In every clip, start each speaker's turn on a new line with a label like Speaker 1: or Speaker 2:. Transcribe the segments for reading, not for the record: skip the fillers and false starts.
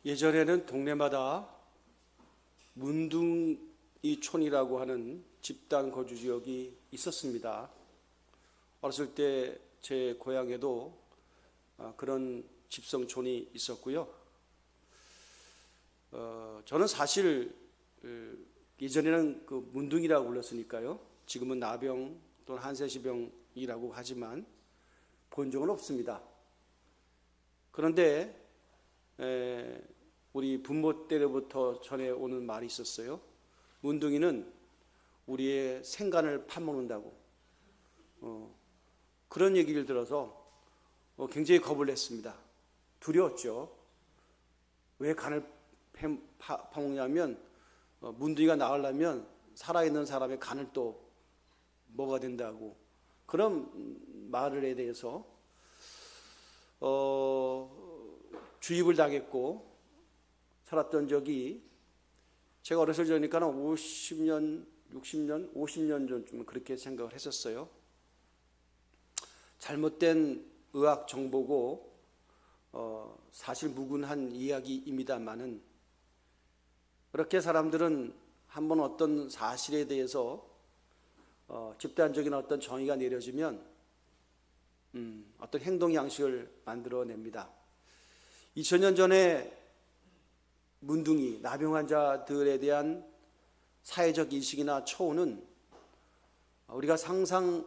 Speaker 1: 예전에는 동네마다 문둥이촌이라고 하는 집단 거주 지역이 있었습니다. 어렸을 때 제 고향에도 그런 집성촌이 있었고요. 저는 사실 예전에는 그 문둥이라고 불렀으니까요. 지금은 나병 또는 한세시병이라고 하지만 본 적은 없습니다. 그런데 우리 부모 때로부터 전해오는 말이 있었어요. 문둥이는 우리의 생간을 파먹는다고. 그런 얘기를 들어서 굉장히 겁을 냈습니다. 두려웠죠. 왜 간을 파먹냐면 문둥이가 나으려면 살아있는 사람의 간을 또 먹어야 된다고. 그런 말에 대해서 주입을 당했고 살았던 적이 제가 어렸을 때니까 50년, 60년, 50년 전쯤 그렇게 생각을 했었어요. 잘못된 의학 정보고 사실 무근한 이야기입니다만은 그렇게 사람들은 한번 어떤 사실에 대해서 집단적인 어떤 정의가 내려지면 어떤 행동 양식을 만들어냅니다. 2000년 전에 문둥이, 나병 환자들에 대한 사회적 인식이나 처우는 우리가 상상하는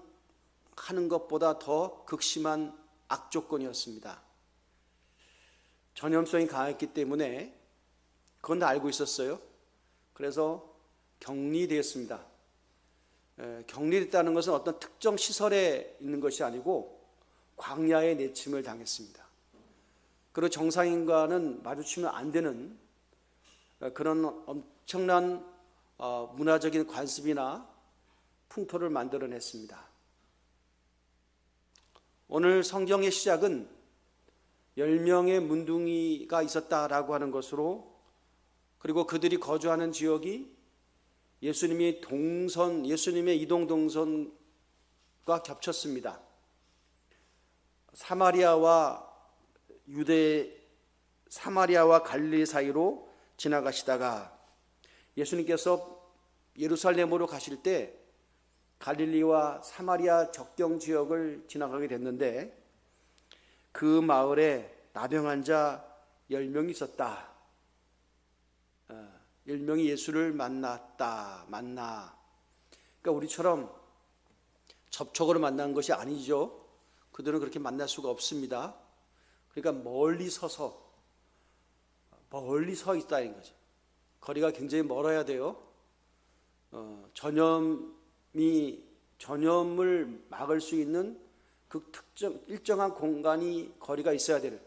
Speaker 1: 것보다 더 극심한 악조건이었습니다. 전염성이 강했기 때문에 그건 다 알고 있었어요. 그래서 격리되었습니다. 격리됐다는 것은 어떤 특정 시설에 있는 것이 아니고 광야에 내침을 당했습니다. 그리고 정상인과는 마주치면 안 되는 그런 엄청난 문화적인 관습이나 풍토를 만들어냈습니다. 오늘 성경의 시작은 10명의 문둥이가 있었다라고 하는 것으로, 그리고 그들이 거주하는 지역이 예수님의 이동 동선과 겹쳤습니다. 사마리아와 갈릴리 사이로 지나가시다가 예수님께서 예루살렘으로 가실 때 갈릴리와 사마리아 적경 지역을 지나가게 됐는데 그 마을에 나병 환자 10명이 있었다. 10명이 예수를 만나. 그러니까 우리처럼 접촉으로 만난 것이 아니죠. 그들은 그렇게 만날 수가 없습니다. 그러니까 멀리 서 있다는 거죠. 거리가 굉장히 멀어야 돼요. 전염을 막을 수 있는 그 일정한 공간이 거리가 있어야 되는,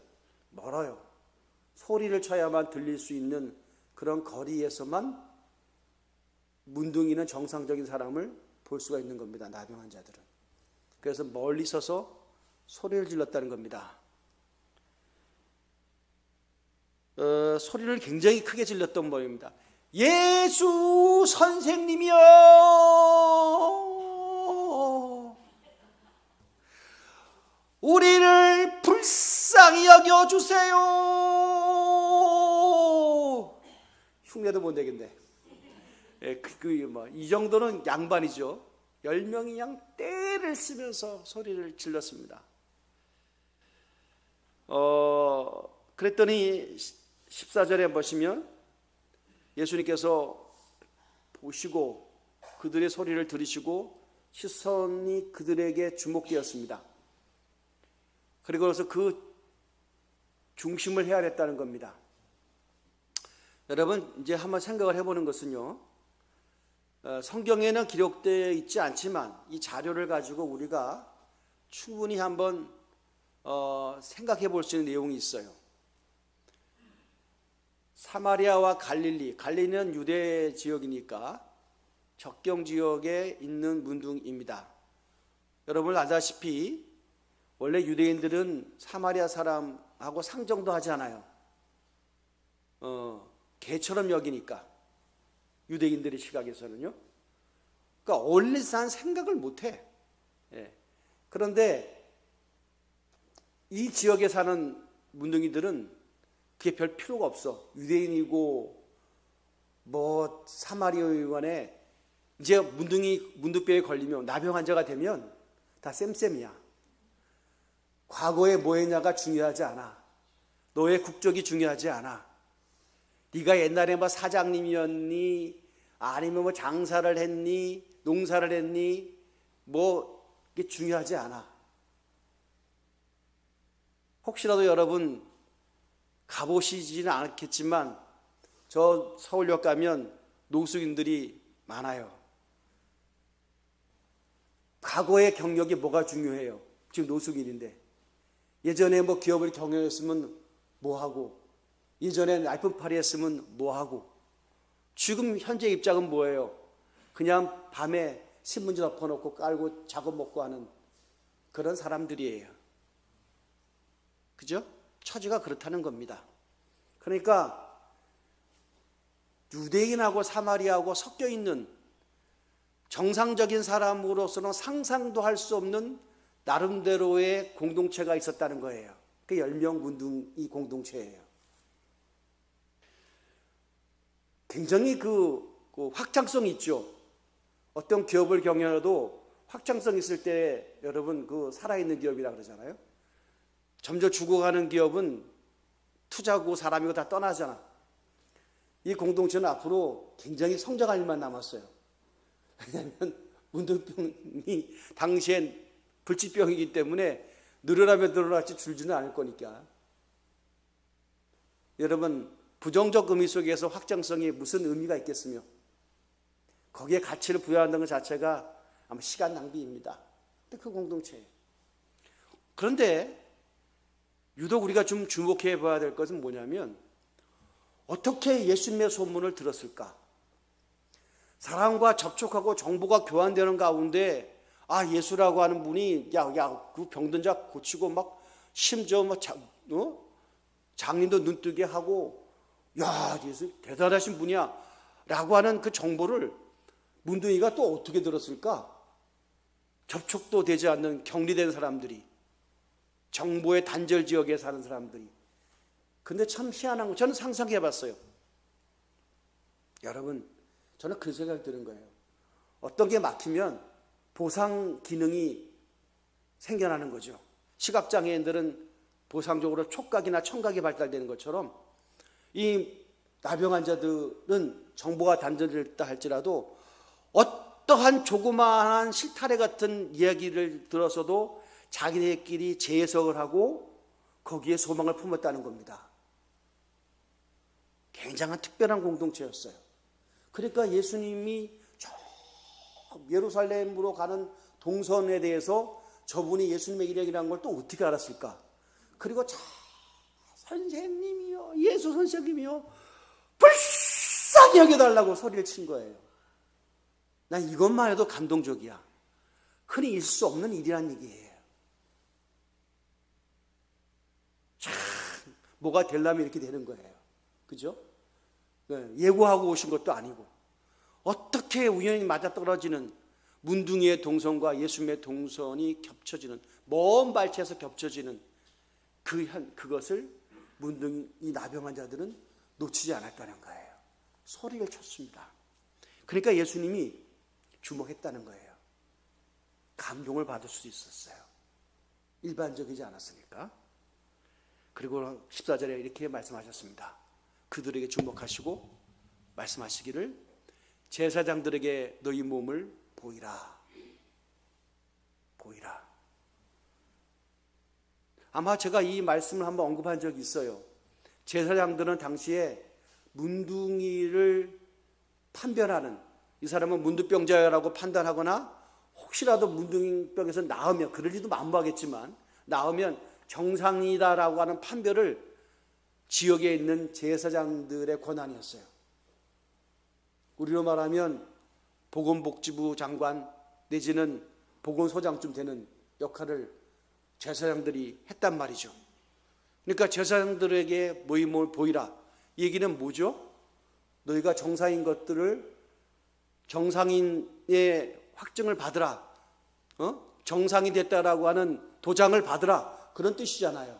Speaker 1: 멀어요. 소리를 쳐야만 들릴 수 있는 그런 거리에서만 문둥이는 정상적인 사람을 볼 수가 있는 겁니다. 나병 환자들은. 그래서 멀리 서서 소리를 질렀다는 겁니다. 소리를 굉장히 크게 질렀던 모양입니다. 예수 선생님이여, 우리를 불쌍히 여겨주세요. 흉내도 못 내겠네. 이 정도는 양반이죠. 10명이 그냥 떼를 쓰면서 소리를 질렀습니다. 그랬더니 14절에 보시면 예수님께서 보시고 그들의 소리를 들으시고 시선이 그들에게 주목되었습니다. 그리고 그래서 그 중심을 헤아렸다는 겁니다. 여러분, 이제 한번 생각을 해보는 것은요, 성경에는 기록되어 있지 않지만 이 자료를 가지고 우리가 충분히 한번 생각해 볼 수 있는 내용이 있어요. 사마리아와 갈릴리는 유대 지역이니까 적경 지역에 있는 문둥입니다. 여러분 알다시피 원래 유대인들은 사마리아 사람하고 상정도 하지 않아요. 개처럼 여기니까, 유대인들의 시각에서는요. 그러니까 어울리서 생각을 못해. 그런데 이 지역에 사는 문둥이들은 그게 별 필요가 없어. 유대인이고 뭐 사마리아인 간에 이제 문둥병에 걸리면 나병 환자가 되면 다 쌤쌤이야. 과거에 뭐 했냐가 중요하지 않아. 너의 국적이 중요하지 않아. 네가 옛날에 뭐 사장님이었니? 아니면 뭐 장사를 했니? 농사를 했니? 뭐 이게 중요하지 않아. 혹시라도 여러분 가보시지는 않겠지만 저 서울역 가면 노숙인들이 많아요. 과거의 경력이 뭐가 중요해요? 지금 노숙인인데. 예전에 뭐 기업을 경영했으면 뭐하고, 예전에 날품팔이 했으면 뭐하고, 지금 현재 입장은 뭐예요? 그냥 밤에 신문지 덮어놓고 깔고 자고 먹고 하는 그런 사람들이에요. 그죠? 처지가 그렇다는 겁니다. 그러니까 유대인하고 사마리아하고 섞여 있는 정상적인 사람으로서는 상상도 할 수 없는 나름대로의 공동체가 있었다는 거예요. 그 10명 문둥이 공동체예요. 굉장히 그 확장성이 있죠. 어떤 기업을 경영해도 확장성 있을 때 여러분 그 살아있는 기업이라 그러잖아요. 점점 죽어가는 기업은 투자고 사람이고 다 떠나잖아. 이 공동체는 앞으로 굉장히 성장할 일만 남았어요. 왜냐하면 문둥병이 당시엔 불치병이기 때문에 늘어나면 늘어났지 줄지는 않을 거니까. 여러분 부정적 의미 속에서 확장성이 무슨 의미가 있겠으며 거기에 가치를 부여한다는 것 자체가 아마 시간 낭비입니다. 그 공동체예요. 그런데 유독 우리가 좀 주목해 봐야 될 것은 뭐냐면 어떻게 예수님의 소문을 들었을까? 사람과 접촉하고 정보가 교환되는 가운데 예수라고 하는 분이 그 병든 자 고치고 막 심지어 장님도 눈뜨게 하고 예수 대단하신 분이야 라고 하는 그 정보를 문둥이가 또 어떻게 들었을까? 접촉도 되지 않는 격리된 사람들이, 정보의 단절 지역에 사는 사람들이. 근데 참 희한한 거 저는 상상해 봤어요. 여러분 저는 그 생각이 드는 거예요. 어떤 게 막히면 보상 기능이 생겨나는 거죠. 시각장애인들은 보상적으로 촉각이나 청각이 발달되는 것처럼 이 나병 환자들은 정보가 단절됐다 할지라도 어떠한 조그마한 실타래 같은 이야기를 들어서도 자기네끼리 재해석을 하고 거기에 소망을 품었다는 겁니다. 굉장한 특별한 공동체였어요. 그러니까 예수님이 저 예루살렘으로 가는 동선에 대해서 저분이 예수님의 일행이라는 걸 또 어떻게 알았을까? 그리고 선생님이요, 예수 선생님이요, 불쌍히 여겨달라고 소리를 친 거예요. 난 이것만 해도 감동적이야. 흔히 있을 수 없는 일이란 얘기예요. 참 뭐가 되려면 이렇게 되는 거예요. 그죠? 예고하고 오신 것도 아니고 어떻게 우연히 맞아떨어지는 문둥이의 동선과 예수님의 동선이 겹쳐지는, 먼 발치에서 겹쳐지는 그것을 문둥이 나병 환자들은 놓치지 않았다는 거예요. 소리를 쳤습니다. 그러니까 예수님이 주목했다는 거예요. 감동을 받을 수 있었어요. 일반적이지 않았으니까. 그리고 14절에 이렇게 말씀하셨습니다. 그들에게 주목하시고 말씀하시기를 제사장들에게 너희 몸을 보이라. 보이라. 아마 제가 이 말씀을 한번 언급한 적이 있어요. 제사장들은 당시에 문둥이를 판별하는, 이 사람은 문둥병자라고 판단하거나 혹시라도 문둥이병에서 나으면, 그러지도 만무하겠지만 나으면 정상이다라고 하는 판별을 지역에 있는 제사장들의 권한이었어요. 우리로 말하면 보건복지부 장관 내지는 보건소장쯤 되는 역할을 제사장들이 했단 말이죠. 그러니까 제사장들에게 너희 몸을 보이라. 이 얘기는 뭐죠? 너희가 정상인 것들을, 정상인의 확증을 받으라. 정상이 됐다라고 하는 도장을 받으라. 그런 뜻이잖아요.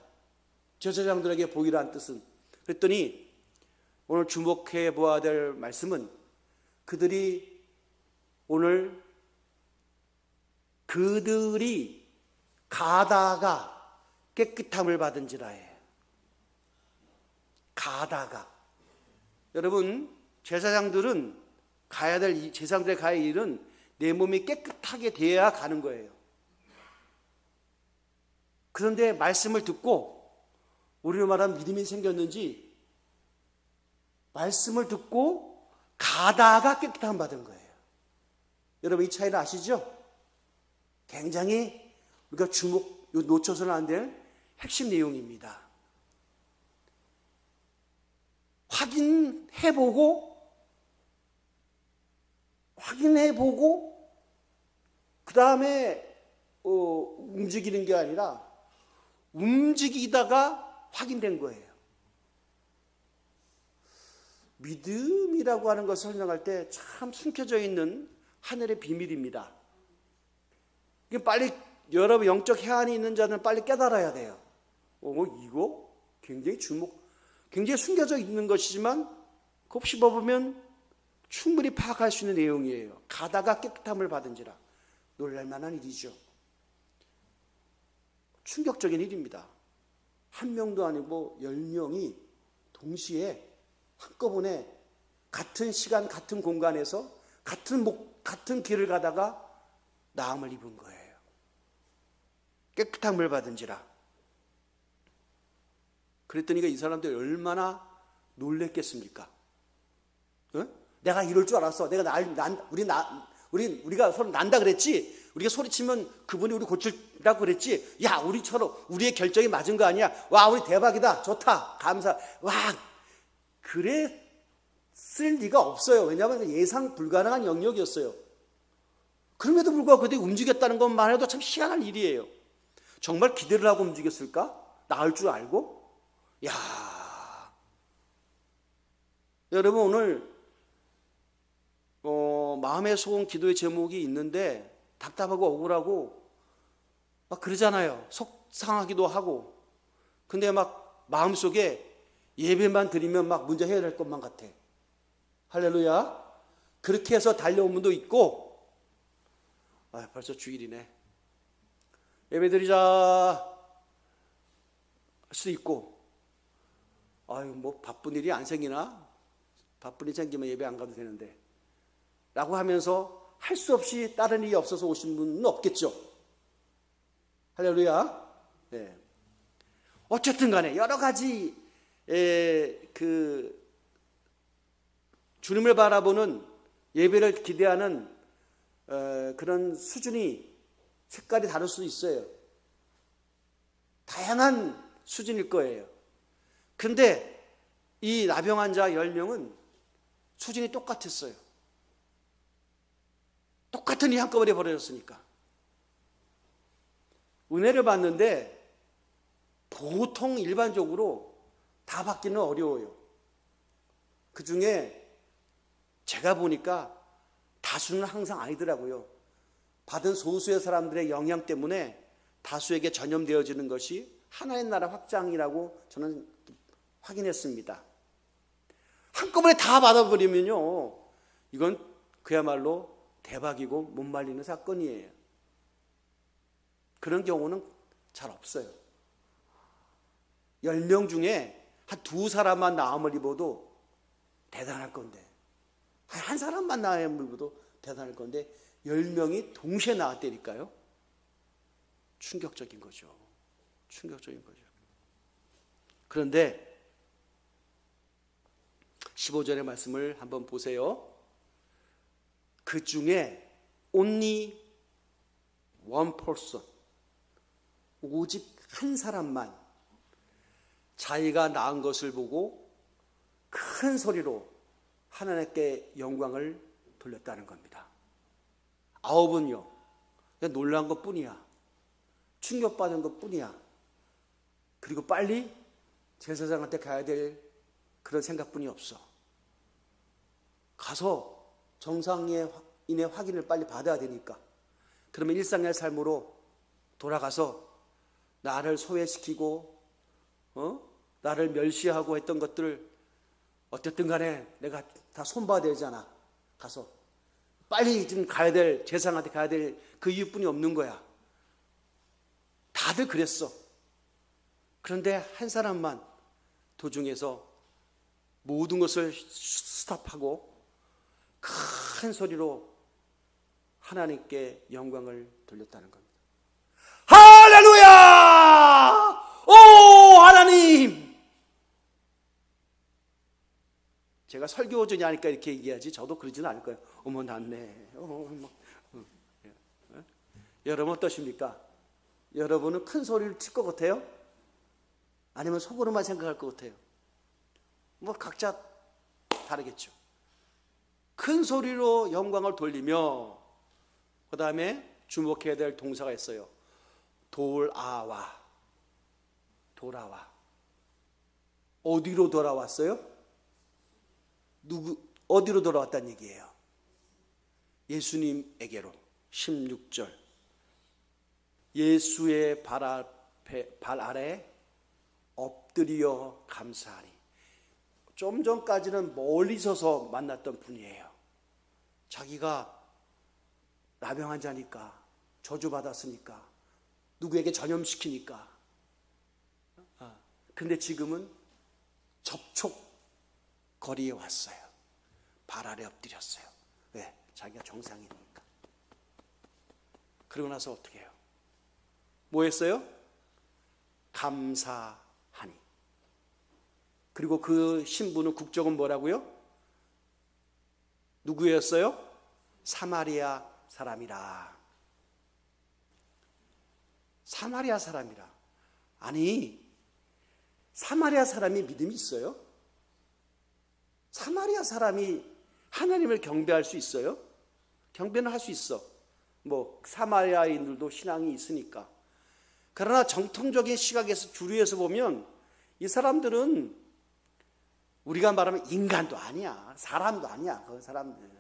Speaker 1: 제사장들에게 보이라는 뜻은. 그랬더니 오늘 주목해 보아야 될 말씀은 그들이 가다가 깨끗함을 받은지라예요. 가다가. 여러분, 제사장들은 제사장들의 가야 할 일은 내 몸이 깨끗하게 돼야 가는 거예요. 그런데 말씀을 듣고 우리로 말하면 믿음이 생겼는지 말씀을 듣고 가다가 깨끗함 받은 거예요. 여러분, 이 차이를 아시죠? 굉장히 우리가 놓쳐서는 안 될 핵심 내용입니다. 확인해보고 그 다음에 움직이는 게 아니라 움직이다가 확인된 거예요. 믿음이라고 하는 것을 설명할 때 참 숨겨져 있는 하늘의 비밀입니다. 빨리 여러분 영적 해안이 있는 자는 빨리 깨달아야 돼요. 이거 굉장히 숨겨져 있는 것이지만 곱씹어보면 충분히 파악할 수 있는 내용이에요. 가다가 깨끗함을 받은지라. 놀랄만한 일이죠. 충격적인 일입니다. 한 명도 아니고 10명이 동시에 한꺼번에 같은 시간 같은 공간에서 같은 길을 가다가 나음을 입은 거예요. 깨끗함을 받은지라. 그랬더니 이 사람들 얼마나 놀랬겠습니까? 내가 이럴 줄 알았어. 우리가 서로 난다 그랬지. 우리가 소리치면 그분이 우리 고치라고 그랬지. 야, 우리의 결정이 맞은 거 아니야? 와, 우리 대박이다. 좋다. 감사. 와, 그랬을 리가 없어요. 왜냐하면 예상 불가능한 영역이었어요. 그럼에도 불구하고 그들이 움직였다는 것만 해도 참 희한한 일이에요. 정말 기대를 하고 움직였을까? 나을 줄 알고? 야, 여러분, 오늘 마음의 소원 기도의 제목이 있는데 답답하고 억울하고 막 그러잖아요. 속상하기도 하고. 근데 막 마음속에 예배만 드리면 막 문제 해결할 것만 같아. 할렐루야. 그렇게 해서 달려온 분도 있고, 벌써 주일이네. 예배 드리자 할 수도 있고, 바쁜 일이 안 생기나? 바쁜 일이 생기면 예배 안 가도 되는데 라고 하면서 할 수 없이 다른 일이 없어서 오신 분은 없겠죠. 할렐루야. 네. 어쨌든 간에 여러 가지 주님을 바라보는 예배를 기대하는 그런 수준이 색깔이 다를 수 있어요. 다양한 수준일 거예요. 근데 이 나병 환자 10명은 수준이 똑같았어요. 똑같은 일이 한꺼번에 벌어졌으니까. 은혜를 받는데 보통 일반적으로 다 받기는 어려워요. 그 중에 제가 보니까 다수는 항상 아니더라고요. 받은 소수의 사람들의 영향 때문에 다수에게 전염되어지는 것이 하나의 나라 확장이라고 저는 확인했습니다. 한꺼번에 다 받아버리면요, 이건 그야말로 대박이고 못 말리는 사건이에요. 그런 경우는 잘 없어요. 10명 중에 한 2사람만 나음을 입어도 대단할 건데, 한 사람만 나음을 입어도 대단할 건데 10명이 동시에 나왔다니까요. 충격적인 거죠. 충격적인 거죠. 그런데 15절의 말씀을 한번 보세요. 그 중에 only one person, 오직 한 사람만 자기가 낳은 것을 보고 큰 소리로 하나님께 영광을 돌렸다는 겁니다. 9은요, 그냥 놀란 것뿐이야. 충격받은 것뿐이야. 그리고 빨리 제사장한테 가야 될 그런 생각뿐이 없어. 가서 정상인의 확인을 빨리 받아야 되니까. 그러면 일상의 삶으로 돌아가서 나를 소외시키고 나를 멸시하고 했던 것들을 어쨌든 간에 내가 다 손봐야 되잖아. 가서 빨리 좀 가야 될, 제사장한테 가야 될 그 이유뿐이 없는 거야. 다들 그랬어. 그런데 한 사람만 도중에서 모든 것을 스탑하고 큰 소리로 하나님께 영광을 돌렸다는 겁니다. 할렐루야! 오 하나님! 제가 설교전이 하니까 이렇게 얘기하지 저도 그러지는 않을 거예요. 어머 낫네. 여러분 어떠십니까? 여러분은 큰 소리를 칠 것 같아요? 아니면 속으로만 생각할 것 같아요? 뭐 각자 다르겠죠. 큰 소리로 영광을 돌리며 그 다음에 주목해야 될 동사가 있어요. 돌아와. 어디로 돌아왔어요? 어디로 돌아왔다는 얘기예요? 예수님에게로. 16절 예수의 발 아래 엎드려 감사하니. 좀 전까지는 멀리 서서 만났던 분이에요. 자기가 나병 환자니까, 저주받았으니까, 누구에게 전염시키니까. 근데 지금은 접촉 거리에 왔어요. 발 아래 엎드렸어요. 왜? 자기가 정상이니까. 그러고 나서 어떻게 해요? 뭐 했어요? 감사하니. 그리고 그 신부는 국적은 뭐라고요? 누구였어요? 사마리아 사람이라. 사마리아 사람이라. 아니, 사마리아 사람이 믿음이 있어요? 사마리아 사람이 하나님을 경배할 수 있어요? 경배는 할 수 있어. 뭐 사마리아인들도 신앙이 있으니까. 그러나 정통적인 시각에서 주류에서 보면 이 사람들은 우리가 말하면 인간도 아니야. 사람도 아니야. 그 사람들.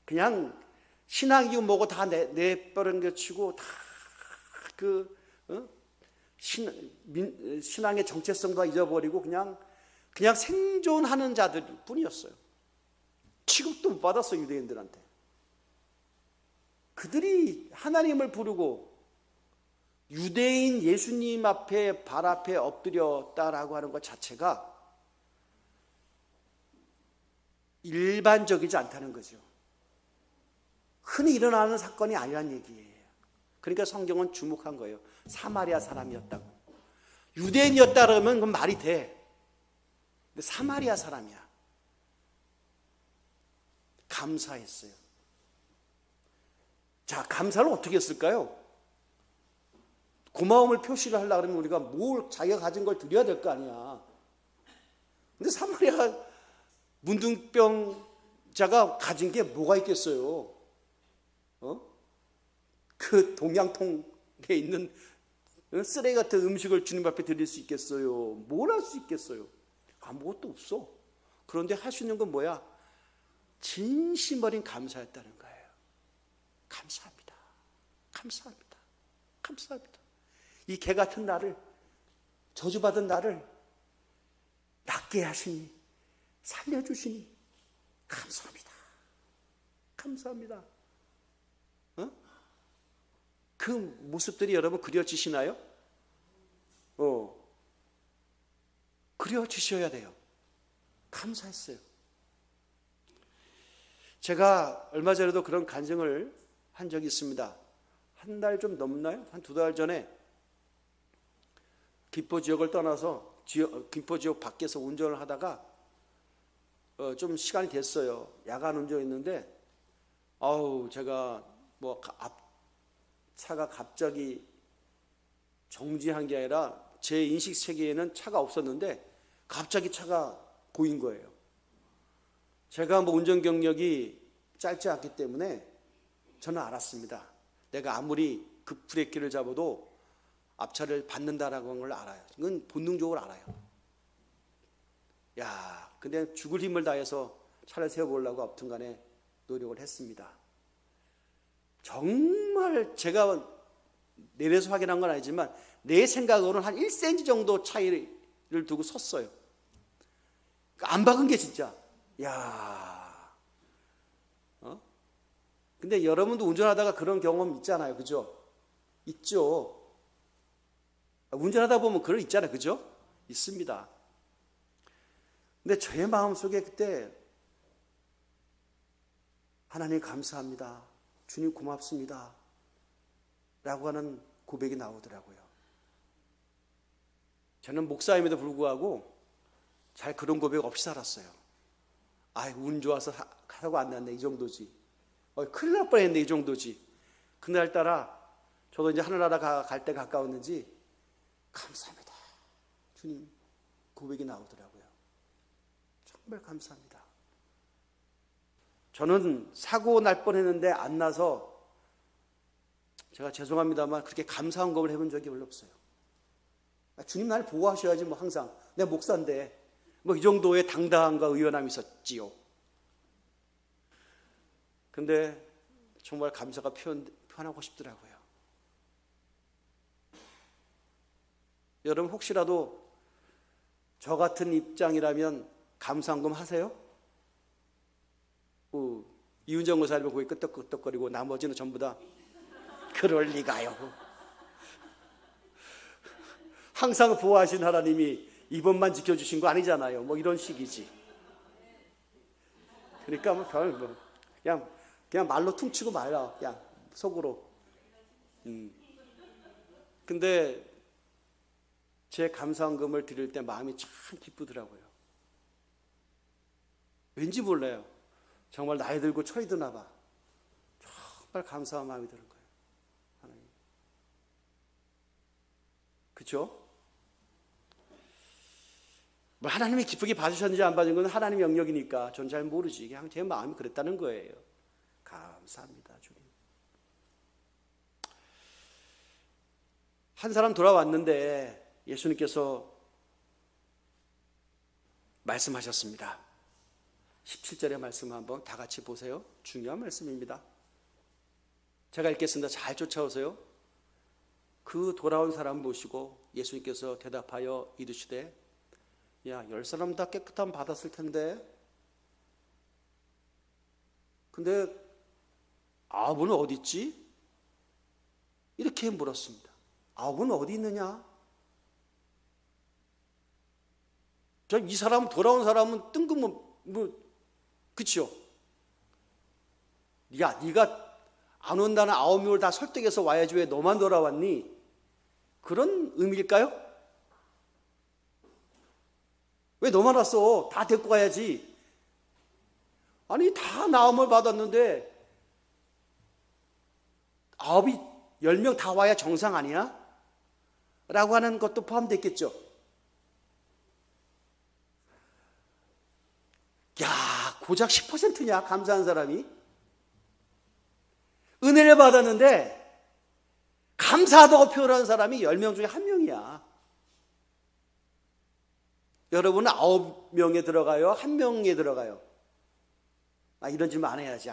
Speaker 1: 그냥 신앙이고 뭐고 다 내버려 치고 다 신앙의 정체성도 잊어버리고 그냥 생존하는 자들 뿐이었어요. 취급도 못 받았어, 유대인들한테. 그들이 하나님을 부르고 유대인 예수님 앞에 발 앞에 엎드렸다라고 하는 것 자체가 일반적이지 않다는 거죠. 흔히 일어나는 사건이 아니란 얘기예요. 그러니까 성경은 주목한 거예요. 사마리아 사람이었다고. 유대인이었다 그러면 그건 말이 돼. 근데 사마리아 사람이야. 감사했어요. 자, 감사를 어떻게 했을까요? 고마움을 표시를 하려고 하면 우리가 뭘 자기가 가진 걸 드려야 될 거 아니야. 근데 사마리아 문둥병자가 가진 게 뭐가 있겠어요? 그 동양통에 있는 쓰레기 같은 음식을 주님 앞에 드릴 수 있겠어요? 뭘 할 수 있겠어요? 아무것도 없어. 그런데 할 수 있는 건 뭐야? 진심 어린 감사였다는 거예요. 감사합니다. 감사합니다. 감사합니다. 이 개 같은 나를, 저주받은 나를 낫게 하시니, 살려주시니 감사합니다. 감사합니다. 그 모습들이 여러분 그려지시나요? 그려지셔야 돼요. 감사했어요. 제가 얼마 전에도 그런 간증을 한 적이 있습니다. 한 달 좀 넘나요? 한 2달 전에 김포 지역을 떠나서 김포 지역 밖에서 운전을 하다가 좀 시간이 됐어요. 야간 운전했는데 제가 뭐 앞 차가 갑자기 정지한 게 아니라 제 인식 세계에는 차가 없었는데 갑자기 차가 보인 거예요. 제가 뭐 운전 경력이 짧지 않기 때문에 저는 알았습니다. 내가 아무리 급브레이크를 잡아도 앞차를 받는다라고 하는 걸 알아요. 이건 본능적으로 알아요. 근데 죽을 힘을 다해서 차를 세워보려고 아무튼간에 노력을 했습니다. 정말 제가 내려서 확인한 건 아니지만 내 생각으로는 한 1cm 정도 차이를 두고 섰어요. 안 박은 게 진짜. 야, 근데 여러분도 운전하다가 그런 경험 있잖아요, 그죠? 있죠. 운전하다 보면 그런 있잖아요, 그죠? 있습니다. 근데 저의 마음속에 그때 하나님 감사합니다, 주님 고맙습니다 라고 하는 고백이 나오더라고요. 저는 목사임에도 불구하고 잘 그런 고백 없이 살았어요. 운 좋아서 사고 안 났네, 이 정도지. 큰일 날 뻔했네, 이 정도지. 그날따라 저도 이제 하늘나라 갈 때 가까웠는지 감사합니다, 주님 고백이 나오더라고요. 정말 감사합니다. 저는 사고 날 뻔했는데 안 나서 제가 죄송합니다만 그렇게 감사한 고백을 해본 적이 별로 없어요. 주님 나를 보호하셔야지 뭐 항상 내 목사인데 뭐 이 정도의 당당함과 의연함이 있었지요. 근데 정말 감사가 표현하고 싶더라고요. 여러분 혹시라도 저 같은 입장이라면 감사한금 하세요? 이윤정 의사님은 거기 끄떡끄떡거리고 나머지는 전부 다 그럴 리가요. 항상 보호하신 하나님이 이번만 지켜주신 거 아니잖아요. 뭐 이런 식이지. 그러니까 그냥 말로 퉁치고 말라. 그냥 속으로. 근데 제 감사한금을 드릴 때 마음이 참 기쁘더라고요. 왠지 몰라요. 정말 나이 들고 철이 드나 봐. 정말 감사한 마음이 드는 거예요. 하나님. 그렇죠? 뭐 하나님이 기쁘게 봐주셨는지 안 봐준 건 하나님의 영역이니까 전 잘 모르지. 그냥 제 마음이 그랬다는 거예요. 감사합니다, 주님. 한 사람 돌아왔는데 예수님께서 말씀하셨습니다. 17절의 말씀 한번 다 같이 보세요. 중요한 말씀입니다. 제가 읽겠습니다. 잘 쫓아오세요. 그 돌아온 사람 보시고 예수님께서 대답하여 이르시되 야, 10사람 다 깨끗함 받았을 텐데 근데 9은 어디 있지? 이렇게 물었습니다. 9은 어디 있느냐? 이 사람 돌아온 사람은 뜬금없는 그치요? 야, 네가 안 온다는 9명을 다 설득해서 와야지 왜 너만 돌아왔니? 그런 의미일까요? 왜 너만 왔어? 다 데리고 가야지. 아니 다 나음을 받았는데 10명 다 와야 정상 아니야? 라고 하는 것도 포함됐겠죠. 야, 고작 10%냐 감사한 사람이? 은혜를 받았는데 감사하다고 표현하는 사람이 10명 중에 1명이야. 여러분은 9명에 들어가요? 1명에 들어가요? 이런 질문 안 해야지.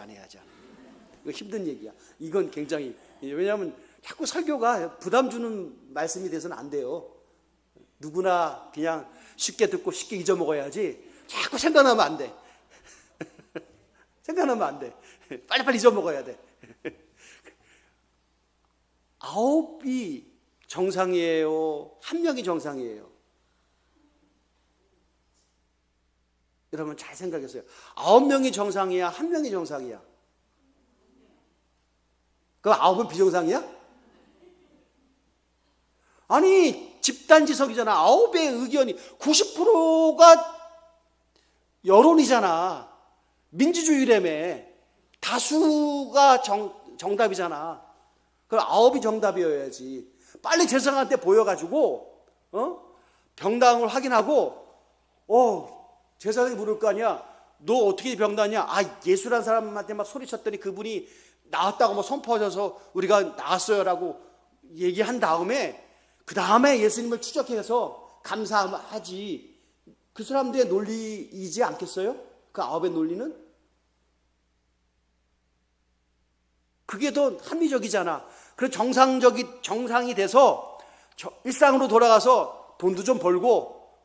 Speaker 1: 이거 힘든 얘기야. 이건 굉장히, 왜냐하면 자꾸 설교가 부담 주는 말씀이 돼서는 안 돼요. 누구나 그냥 쉽게 듣고 쉽게 잊어먹어야지 자꾸 생각나면 안 돼. 생각나면 안 돼. 빨리빨리 잊어먹어야 돼. 9이 정상이에요? 1명이 정상이에요? 여러분 잘 생각했어요. 9명이 정상이야? 1명이 정상이야? 그럼 9은 비정상이야? 아니 집단지석이잖아. 9의 의견이 90%가 여론이잖아. 민주주의라며. 다수가 정답이잖아. 그럼 9이 정답이어야지. 빨리 재성한테 보여가지고 병당을 확인하고 제사장이 물을 거 아니야. 너 어떻게 병났냐? 예수란 사람한테 막 소리쳤더니 그분이 나왔다고 뭐 선포하셔서 우리가 나왔어요라고 얘기한 다음에 그 다음에 예수님을 추적해서 감사하지. 그 사람들의 논리이지 않겠어요? 그 9의 논리는? 그게 더 합리적이잖아. 그래서 정상이 돼서 일상으로 돌아가서 돈도 좀 벌고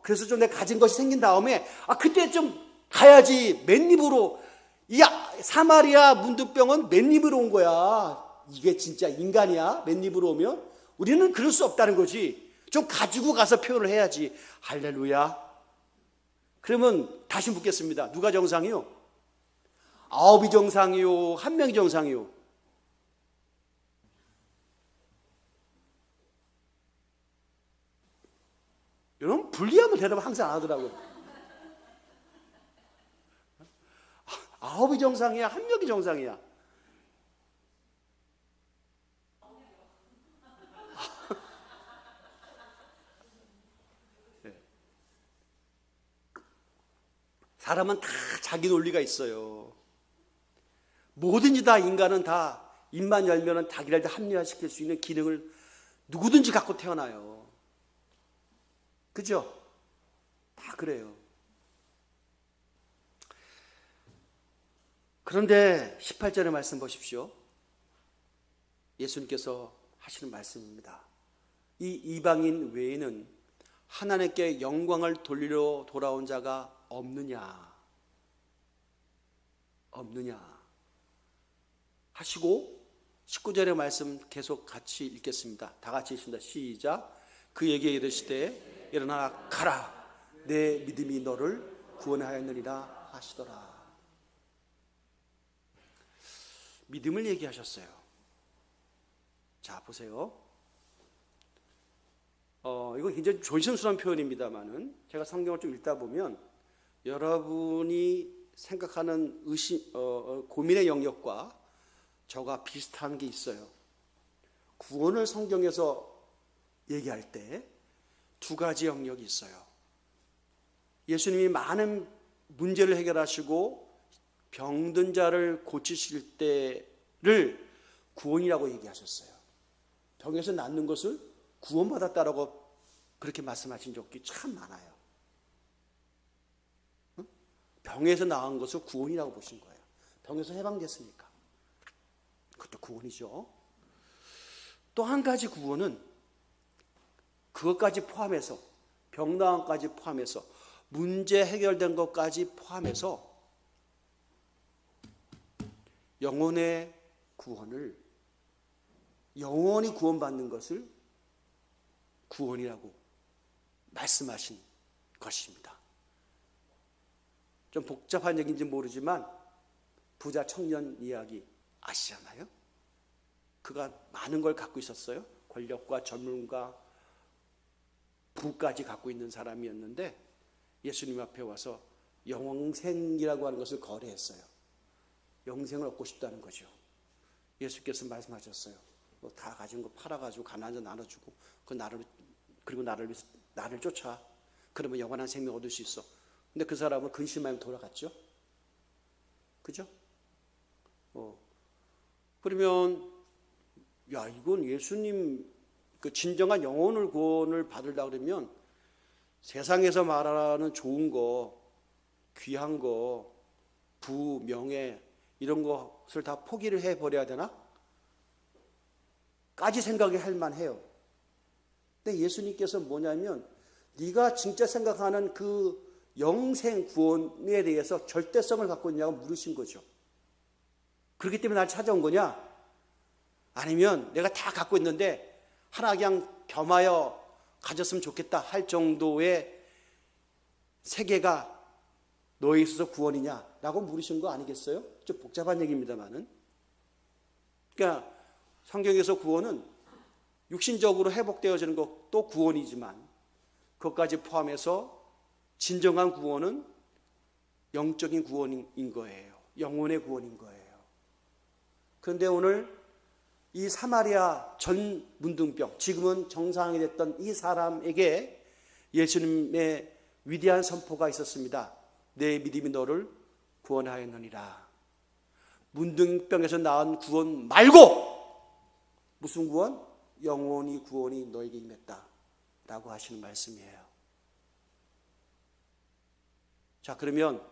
Speaker 1: 그래서 좀 내가 가진 것이 생긴 다음에 그때 좀 가야지. 맨입으로. 이 사마리아 문둥병은 맨입으로 온 거야. 이게 진짜 인간이야? 맨입으로 오면? 우리는 그럴 수 없다는 거지. 좀 가지고 가서 표현을 해야지. 할렐루야. 그러면 다시 묻겠습니다. 누가 정상이요? 9이 정상이요? 1명이 정상이요? 여러분 불리하면 대답을 항상 안 하더라고요. 9이 정상이야? 1명이 정상이야? 사람은 다 자기 논리가 있어요. 뭐든지 다 인간은 다 입만 열면은 자기를 다 합리화시킬 수 있는 기능을 누구든지 갖고 태어나요. 그죠? 다 그래요. 그런데 18절의 말씀 보십시오. 예수님께서 하시는 말씀입니다. 이 이방인 외에는 하나님께 영광을 돌리러 돌아온 자가 없느냐 하시고 19절의 말씀 계속 같이 읽겠습니다. 다 같이 읽습니다. 시작. 그에게 이르시되 일어나 가라. 내 믿음이 너를 구원하였느니라 하시더라. 믿음을 얘기하셨어요. 자, 보세요. 이거 굉장히 조심스러운 표현입니다만은 제가 성경을 좀 읽다 보면 여러분이 생각하는 고민의 영역과 저가 비슷한 게 있어요. 구원을 성경에서 얘기할 때 두 가지 영역이 있어요. 예수님이 많은 문제를 해결하시고 병든 자를 고치실 때를 구원이라고 얘기하셨어요. 병에서 낫는 것을 구원받았다라고 그렇게 말씀하신 적이 참 많아요. 병에서 나은 것을 구원이라고 보신 거예요. 병에서 해방됐으니까. 그것도 구원이죠. 또 한 가지 구원은 그것까지 포함해서, 병나음까지 포함해서, 문제 해결된 것까지 포함해서 영혼의 구원을, 영원히 구원받는 것을 구원이라고 말씀하신 것입니다. 좀 복잡한 얘기인지 모르지만 부자 청년 이야기 아시잖아요? 그가 많은 걸 갖고 있었어요. 권력과 전문가, 부까지 갖고 있는 사람이었는데 예수님 앞에 와서 영생이라고 하는 것을 거래했어요. 영생을 얻고 싶다는 거죠. 예수께서 말씀하셨어요. 너 다 가진 거 팔아가지고 가난한 자 나눠주고 그리고 나를 위해서 나를 쫓아. 그러면 영원한 생명 얻을 수 있어. 근데 그 사람은 근심하며 돌아갔죠. 그죠? 그러면 야, 이건 예수님 그 진정한 영혼을 구원을 받으려고 그러면 세상에서 말하는 좋은 거, 귀한 거, 부, 명예 이런 것을 다 포기를 해버려야 되나? 까지 생각이 할 만해요. 근데 예수님께서 뭐냐면 네가 진짜 생각하는 그 영생 구원에 대해서 절대성을 갖고 있냐고 물으신 거죠. 그렇기 때문에 날 찾아온 거냐? 아니면 내가 다 갖고 있는데 하나 그냥 겸하여 가졌으면 좋겠다 할 정도의 세계가 너에 있어서 구원이냐라고 물으신 거 아니겠어요? 좀 복잡한 얘기입니다만은. 그러니까 성경에서 구원은 육신적으로 회복되어지는 것도 구원이지만 그것까지 포함해서 진정한 구원은 영적인 구원인 거예요. 영혼의 구원인 거예요. 그런데 오늘 이 사마리아 전 문둥병, 지금은 정상이 됐던 이 사람에게 예수님의 위대한 선포가 있었습니다. 내 믿음이 너를 구원하였느니라. 문둥병에서 나은 구원 말고 무슨 구원? 영원히 구원이 너에게 임했다 라고 하시는 말씀이에요. 자, 그러면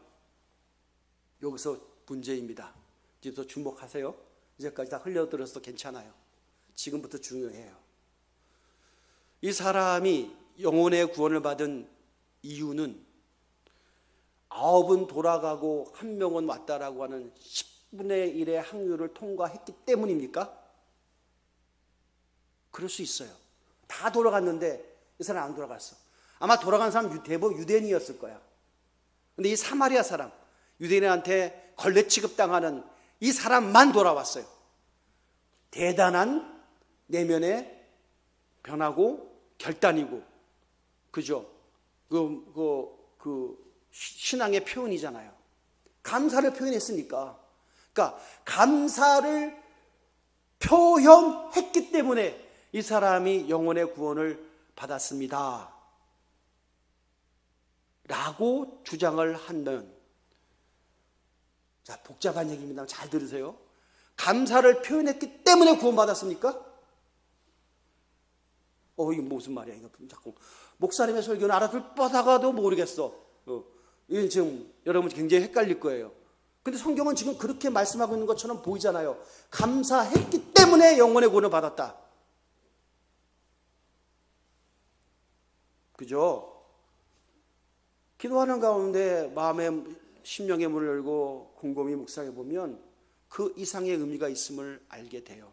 Speaker 1: 여기서 문제입니다. 이제부터 주목하세요. 이제까지 다 흘려들어서 괜찮아요. 지금부터 중요해요. 이 사람이 영혼의 구원을 받은 이유는 9은 돌아가고 1명은 왔다라고 하는 10분의 1의 확률을 통과했기 때문입니까? 그럴 수 있어요. 다 돌아갔는데 이 사람 안 돌아갔어. 아마 돌아간 사람 대부분 유대인이었을 거야. 근데 이 사마리아 사람, 유대인한테 걸레 취급당하는 이 사람만 돌아왔어요. 대단한 내면의 변화고 결단이고, 그죠? 신앙의 표현이잖아요. 감사를 표현했으니까. 그러니까 감사를 표현했기 때문에 이 사람이 영혼의 구원을 받았습니다 라고 주장을 하면, 자, 복잡한 얘기입니다. 잘 들으세요. 감사를 표현했기 때문에 구원받았습니까? 이게 무슨 말이야? 이거 자꾸 목사님의 설교는 알아들 뻔하가도 모르겠어. 이건 지금 여러분 굉장히 헷갈릴 거예요. 근데 성경은 지금 그렇게 말씀하고 있는 것처럼 보이잖아요. 감사했기 때문에 영혼의 구원을 받았다. 그죠? 기도하는 가운데 마음의 심령의 문을 열고 곰곰이 묵상해 보면 그 이상의 의미가 있음을 알게 돼요.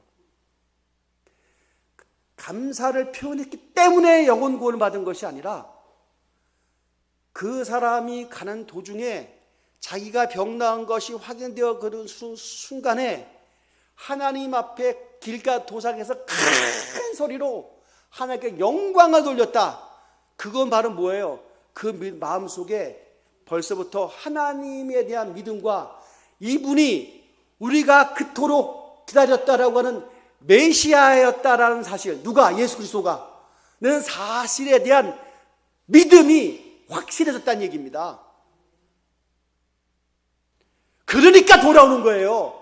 Speaker 1: 감사를 표현했기 때문에 영혼 구원을 받은 것이 아니라 그 사람이 가는 도중에 자기가 병 나은 것이 확인되어 그런 순간에 하나님 앞에 길가 도상에서 큰 소리로 하나님께 영광을 돌렸다. 그건 바로 뭐예요? 그 마음속에 벌써부터 하나님에 대한 믿음과 이분이 우리가 그토록 기다렸다라고 하는 메시아였다라는 사실, 누가? 예수 그리스도가 는 사실에 대한 믿음이 확실해졌다는 얘기입니다. 그러니까 돌아오는 거예요.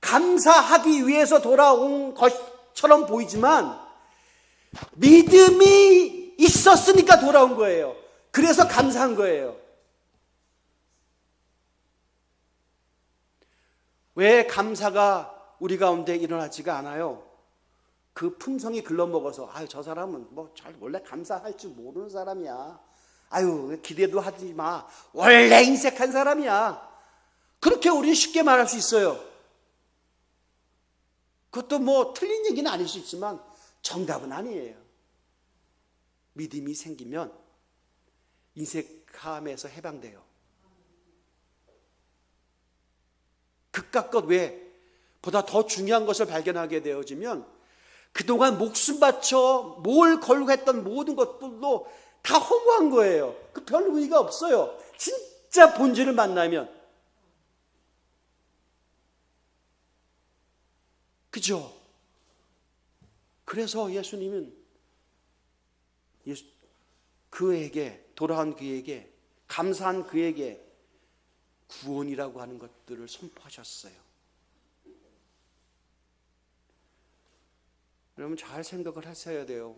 Speaker 1: 감사하기 위해서 돌아온 것처럼 보이지만 믿음이 있었으니까 돌아온 거예요. 그래서 감사한 거예요. 왜 감사가 우리 가운데 일어나지가 않아요? 그 품성이 글러먹어서 저 사람은 잘 원래 감사할 줄 모르는 사람이야. 기대도 하지 마. 원래 인색한 사람이야. 그렇게 우리는 쉽게 말할 수 있어요. 그것도 틀린 얘기는 아닐 수 있지만 정답은 아니에요. 믿음이 생기면 인색함에서 해방돼요. 그깟 왜 보다 더 중요한 것을 발견하게 되어지면 그동안 목숨 바쳐 뭘 걸고 했던 모든 것들도 다 허무한 거예요. 별 의미가 없어요. 진짜 본질을 만나면. 그죠? 그래서 예수님은 그에게, 돌아온 그에게, 감사한 그에게 구원이라고 하는 것들을 선포하셨어요. 여러분 잘 생각을 하셔야 돼요.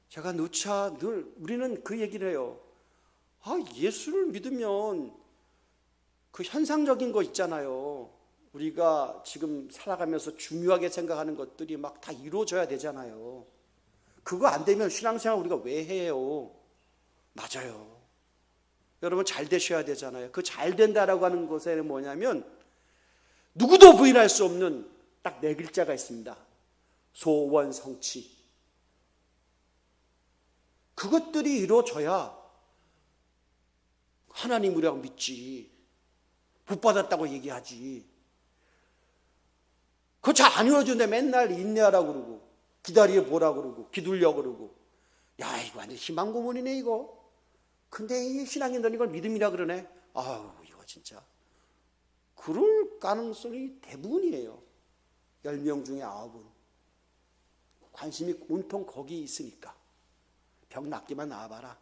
Speaker 1: 제가 누차 늘 우리는 그 얘기를 해요. 예수를 믿으면 그 현상적인 거 있잖아요. 우리가 지금 살아가면서 중요하게 생각하는 것들이 막 다 이루어져야 되잖아요. 그거 안 되면 신앙생활 우리가 왜 해요? 맞아요. 여러분 잘 되셔야 되잖아요. 그 잘 된다라고 하는 것에는 뭐냐면 누구도 부인할 수 없는 딱 4글자가 있습니다. 소원, 성취. 그것들이 이루어져야 하나님 우리라고 믿지. 복받았다고 얘기하지. 그거 잘 안 이루어지는데 맨날 인내하라고 그러고 기다려 보라고 그러고 기둘려 그러고 이거 완전 희망 고문이네 이거. 근데 이 신앙인들은 이걸 믿음이라 그러네. 이거 진짜 그럴 가능성이 대부분이에요. 10명 중에 9은 관심이 온통 거기 있으니까. 병 낫기만 나와봐라.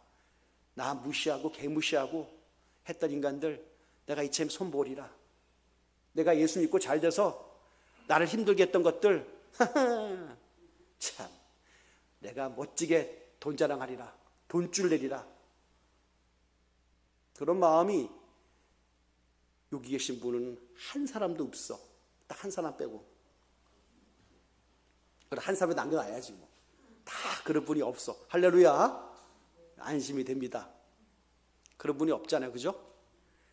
Speaker 1: 나 무시하고 개무시하고 했던 인간들 내가 이참에 손보리라. 내가 예수 믿고 잘 돼서 나를 힘들게 했던 것들 참 내가 멋지게 돈 자랑하리라. 돈줄 내리라. 그런 마음이 여기 계신 분은 한 사람도 없어. 딱 한 사람 빼고. 그래 한 사람을 남겨놔야지 뭐. 다 그런 분이 없어. 할렐루야. 안심이 됩니다. 그런 분이 없잖아요. 그죠?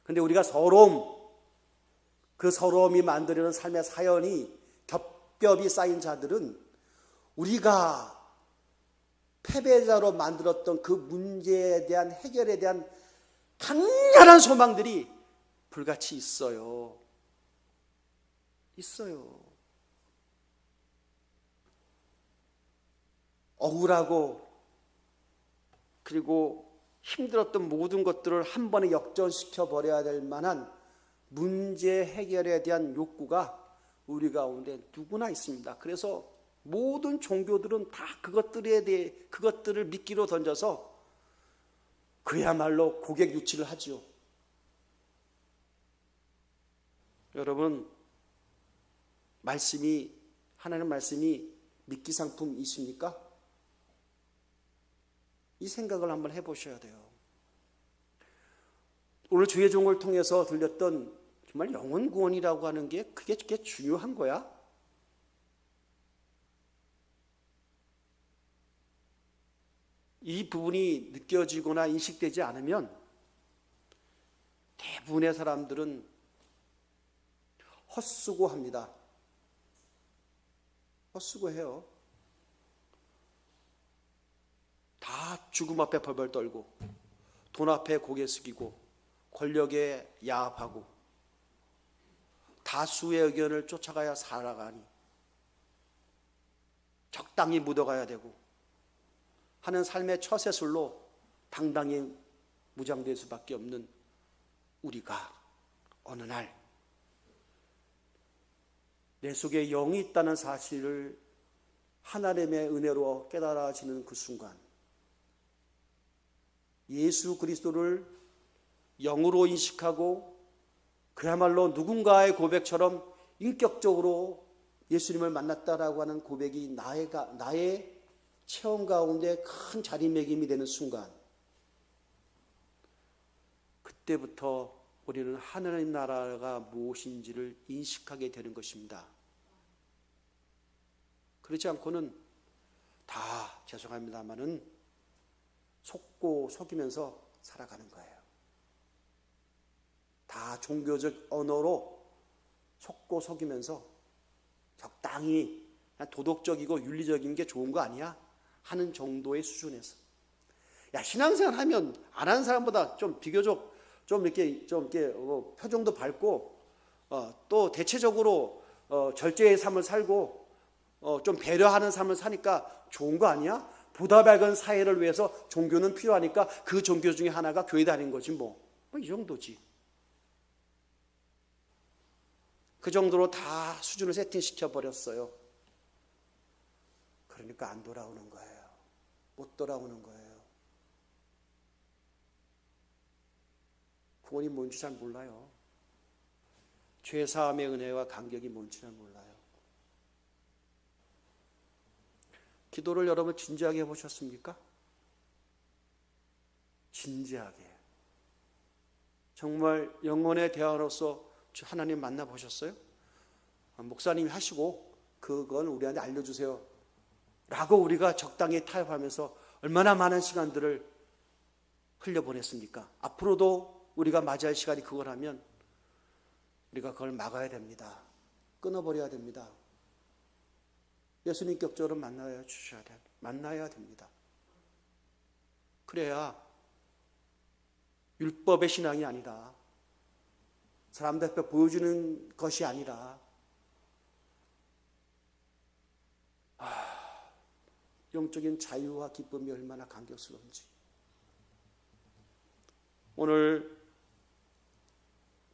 Speaker 1: 근데 우리가 그 서러움이 만들어내는 삶의 사연이 겹겹이 쌓인 자들은 우리가 패배자로 만들었던 그 문제에 대한 해결에 대한 강렬한 소망들이 불같이 있어요. 억울하고 그리고 힘들었던 모든 것들을 한 번에 역전시켜 버려야 될 만한 문제 해결에 대한 욕구가 우리 가운데 누구나 있습니다. 그래서 모든 종교들은 다 그것들을 미끼로 던져서 그야말로 고객 유치를 하지요. 여러분, 하나님 말씀이 미끼 상품이십니까? 이 생각을 한번 해보셔야 돼요. 오늘 주의 종을 통해서 들렸던 정말 영혼 구원이라고 하는 게 그게 중요한 거야? 이 부분이 느껴지거나 인식되지 않으면 대부분의 사람들은 헛수고합니다. 헛수고해요. 다 죽음 앞에 벌벌 떨고 돈 앞에 고개 숙이고 권력에 야합하고 다수의 의견을 쫓아가야 살아가니 적당히 묻어가야 되고 하는 삶의 처세술로 당당히 무장될 수밖에 없는 우리가 어느 날 내 속에 영이 있다는 사실을 하나님의 은혜로 깨달아지는 그 순간 예수 그리스도를 영으로 인식하고 그야말로 누군가의 고백처럼 인격적으로 예수님을 만났다라고 하는 고백이 나의 체험 가운데 큰 자리매김이 되는 순간 그때부터 우리는 하나님 나라가 무엇인지를 인식하게 되는 것입니다. 그렇지 않고는 다 죄송합니다마는 속고 속이면서 살아가는 거예요. 다 종교적 언어로 속고 속이면서 적당히 도덕적이고 윤리적인 게 좋은 거 아니야? 하는 정도의 수준에서. 야, 신앙생활 하면 안 하는 사람보다 좀 비교적 좀 이렇게 표정도 밝고 또 대체적으로 절제의 삶을 살고 좀 배려하는 삶을 사니까 좋은 거 아니야? 보다 밝은 사회를 위해서 종교는 필요하니까 그 종교 중에 하나가 교회 다니는 거지 뭐 이 정도지. 그 정도로 다 수준을 세팅시켜 버렸어요. 그러니까 안 돌아오는 거예요. 못 돌아오는 거예요. 구원이 뭔지 잘 몰라요. 죄사함의 은혜와 간격이 뭔지 잘 몰라요. 기도를 여러분 진지하게 해보셨습니까? 진지하게. 정말 영혼의 대화로서 하나님 만나보셨어요? 목사님이 하시고 그건 우리한테 알려주세요 라고 우리가 적당히 타협하면서 얼마나 많은 시간들을 흘려보냈습니까? 앞으로도 우리가 맞이할 시간이 그거라면 우리가 그걸 막아야 됩니다. 끊어버려야 됩니다. 예수님 격적으로 만나야 됩니다. 그래야 율법의 신앙이 아니라 사람들 앞에 보여주는 것이 아니라 영적인 자유와 기쁨이 얼마나 감격스러운지. 오늘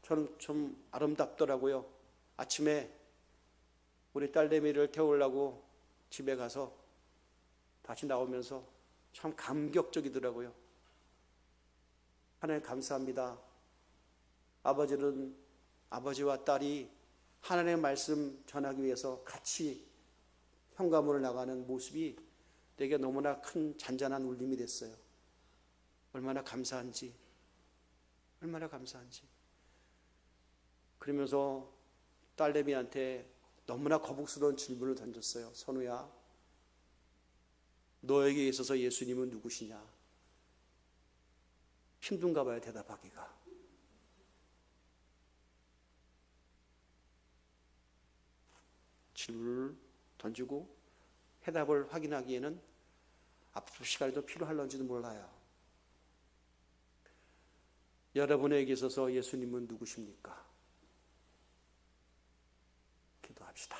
Speaker 1: 저는 좀 아름답더라고요. 아침에 우리 딸내미를 태우려고 집에 가서 다시 나오면서 참 감격적이더라고요. 하나님 감사합니다. 아버지와 딸이 하나님의 말씀 전하기 위해서 같이 현관문을 나가는 모습이 내게 너무나 큰 잔잔한 울림이 됐어요. 얼마나 감사한지. 그러면서 딸내미한테 너무나 거북스러운 질문을 던졌어요. 선우야, 너에게 있어서 예수님은 누구시냐? 힘든가 봐요, 대답하기가. 질문을 던지고 해답을 확인하기에는 앞으로 시간이 더 필요할런지도 몰라요. 여러분에게 있어서 예수님은 누구십니까? 기도합시다.